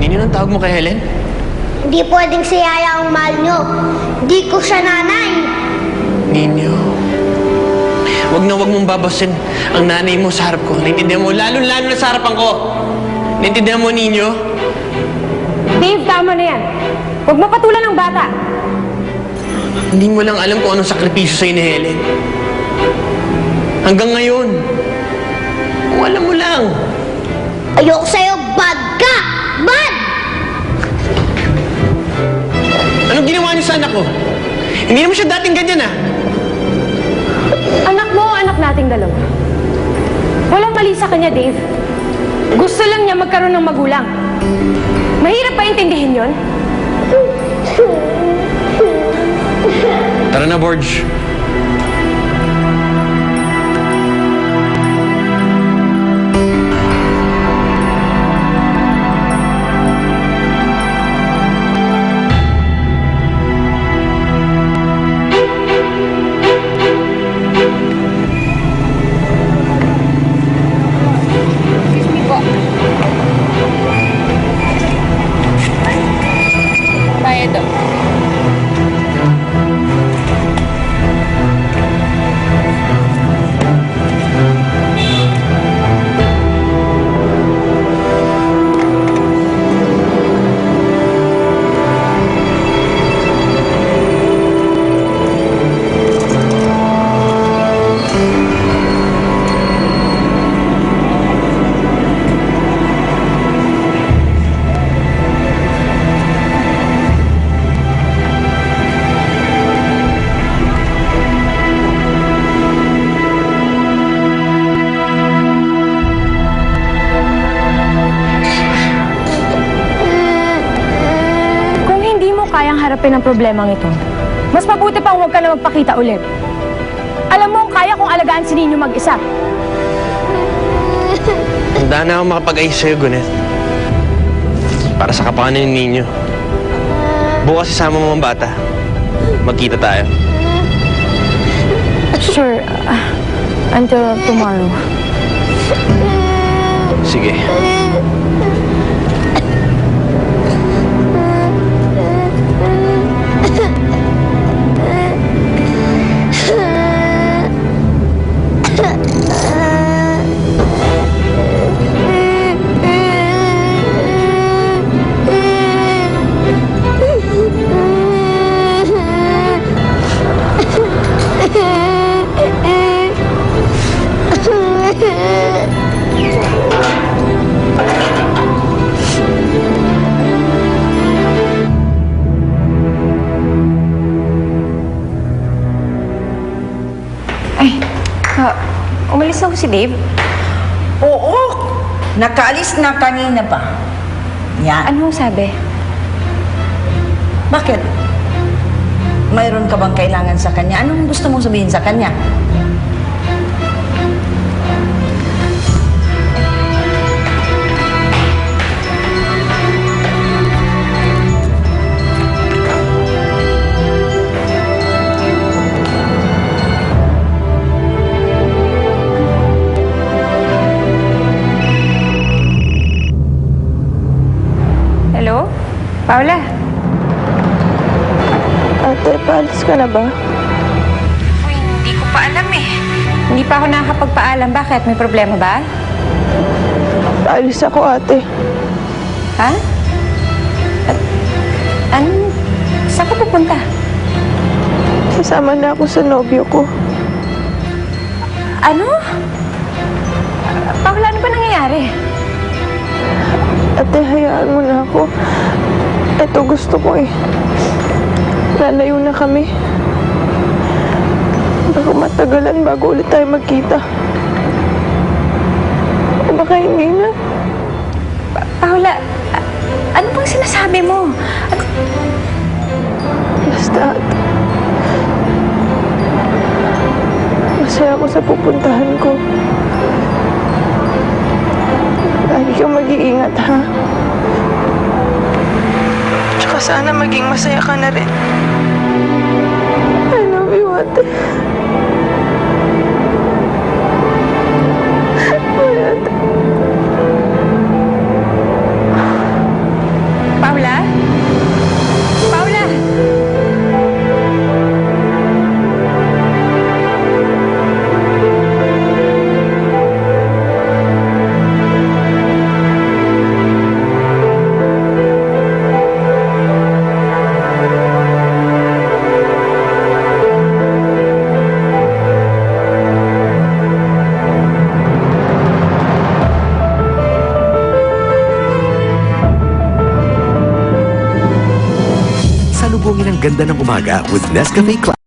Ninyo ang tawag mo kay Helen? Hindi pwedeng si Yaya ang mahal nyo. Hindi ko siya nanay. Ninyo, wag mong babasin ang nanay mo sa harap ko. Naintindihan mo? Lalo-lalo na sa harapan ko. Naintindihan mo, Ninyo? Dave, tama na yan. Huwag mapatulan ng bata. Hindi mo lang alam kung anong sakripisyo sa'yo ni Helen. Hanggang ngayon. Kung alam mo lang. Ayoko sa'yo, bad ka! Bad! Anong ginawa niyo sa anak ko? Hindi naman siya dating ganyan, ah. Anak mo o anak nating dalawa? Walang mali sa kanya, Dave. Gusto lang niya magkaroon ng magulang. Mahirap pa intindihin yon? Tara na, Borge. Bayad daw. Kayang harapin ang problemang ito. Mas mabuti pang huwag ka na magpakita ulit. Alam mo, kaya kong alagaan si Ninyo mag-isa. Handa na akong makapag-ayos sa'yo, Gwyneth. Para sa kapakanan ni Ninyo. Bukas isama mo ang bata. Magkita tayo. Sure. Until tomorrow. Sige. Umalis na ho si Dave? Oo, nakaalis na kanina pa. Yan. Ano sabi? Bakit? Mayroon ka bang kailangan sa kanya? Anong gusto mong sabihin sa kanya? Hello? Paula? Ate, paalis ka na ba? Uy, hindi ko pa alam eh. Hindi pa ako nakakapagpaalam. Bakit? May problema ba? Paalis ako, ate. Ha? Saan ka pupunta? Kasama na ako sa nobyo ko. Ano? Paula, ano ba nangyayari? Ate, hayaan mo na ako. Ito gusto ko eh. Lalayo na kami. Baka matagalan bago ulit tayo magkita. O baka hindi na. Paula, ano bang sinasabi mo? Basta, ate. Masaya ako sa pupuntahan ko. Lagi kang mag-iingat, ha? Tsaka sana maging masaya ka na rin. I love you, ate. Ay, ate. Pasalubongin ang ganda ng umaga with Nescafe Classic.